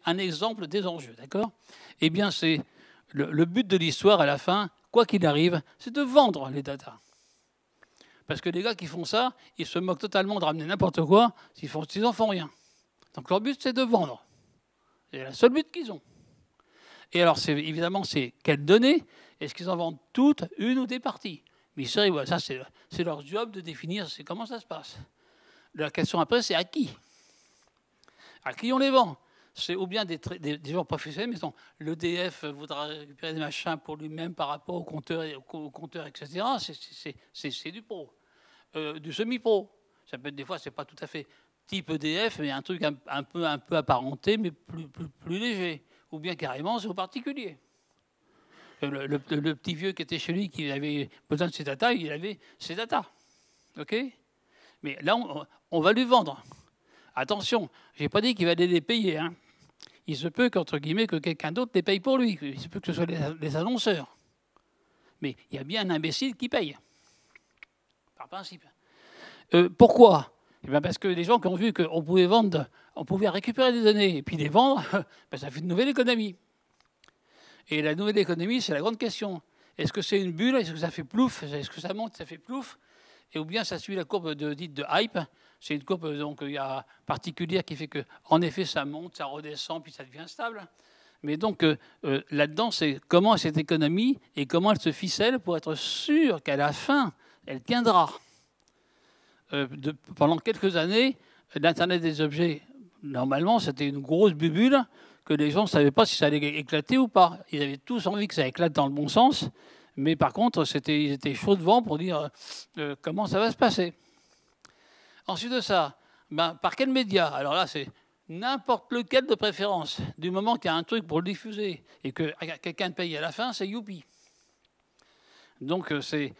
un exemple des enjeux, d'accord? Eh bien, c'est le but de l'histoire, à la fin, quoi qu'il arrive, c'est de vendre les datas. Parce que les gars qui font ça, ils se moquent totalement de ramener n'importe quoi s'ils n'en font rien. Donc leur but, c'est de vendre. C'est le seul but qu'ils ont. Et alors, évidemment, c'est quelles données? Est-ce qu'ils en vendent toutes, une ou des parties? Mais ça, c'est leur job de définir comment ça se passe. La question après, c'est à qui? À qui on les vend? C'est ou bien des gens professionnels, mais l'EDF voudra récupérer des machins pour lui-même par rapport au compteur, etc. C'est du pro, du semi-pro. Ça peut être des fois, c'est pas tout à fait type EDF, mais un truc un peu apparenté, mais plus léger. Ou bien carrément, c'est au particulier. Le petit vieux qui était chez lui, qui avait besoin de ses datas, il avait ses datas. OK? Mais là, on va lui vendre. Attention, je n'ai pas dit qu'il va aller les payer. Hein. Il se peut qu'entre guillemets, que quelqu'un d'autre les paye pour lui. Il se peut que ce soit les annonceurs. Mais il y a bien un imbécile qui paye. Par principe. Pourquoi? Eh bien parce que les gens qui ont vu qu'on pouvait vendre, on pouvait récupérer des données et puis les vendre, ben ça fait une nouvelle économie. Et la nouvelle économie, c'est la grande question. Est-ce que c'est une bulle? Est-ce que ça fait plouf? Est-ce que ça monte, ça fait plouf? Et ou bien ça suit la courbe dite de hype. C'est une courbe donc, particulière qui fait que, en effet, ça monte, ça redescend, puis ça devient stable. Mais donc, là-dedans, c'est comment cette économie et comment elle se ficelle pour être sûr qu'à la fin, elle tiendra. Pendant quelques années, l'Internet des objets, normalement, c'était une grosse bulle que les gens ne savaient pas si ça allait éclater ou pas. Ils avaient tous envie que ça éclate dans le bon sens, mais par contre, ils étaient chauds devant pour dire comment ça va se passer. Ensuite de ça, par quel média? Alors là, c'est n'importe lequel de préférence. Du moment qu'il y a un truc pour le diffuser et que quelqu'un paye à la fin, c'est youpi. Donc, c'est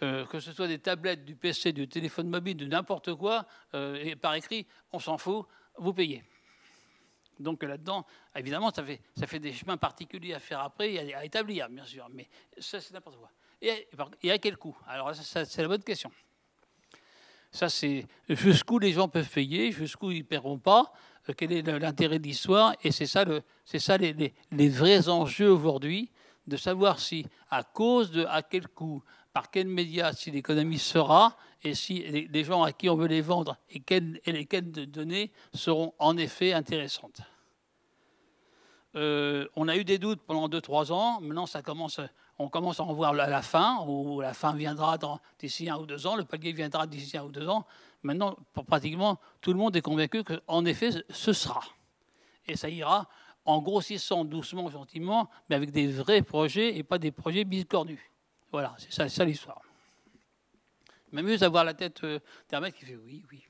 que ce soit des tablettes, du PC, du téléphone mobile, de n'importe quoi, et par écrit, on s'en fout, vous payez. Donc là-dedans, évidemment, ça fait des chemins particuliers à faire après et à établir, bien sûr. Mais ça, c'est n'importe quoi. Et à quel coût? Alors ça, c'est la bonne question. Ça, c'est jusqu'où les gens peuvent payer, jusqu'où ils ne paieront pas, quel est l'intérêt de l'histoire. Et c'est ça les vrais enjeux aujourd'hui, de savoir si, à cause de à quel coût, par quel média, si l'économie sera, et si les gens à qui on veut les vendre et quelles données seront en effet intéressantes. On a eu des doutes pendant 2-3 ans. Maintenant, on commence à en voir la fin, où la fin viendra d'ici 1 ou 2 ans. Le palier viendra d'ici 1 ou 2 ans. Maintenant, pratiquement, tout le monde est convaincu qu'en effet, ce sera. Et ça ira en grossissant doucement, gentiment, mais avec des vrais projets et pas des projets biscornus. Voilà, c'est ça l'histoire. Même mieux d'avoir la tête d'un mec qui fait oui, oui.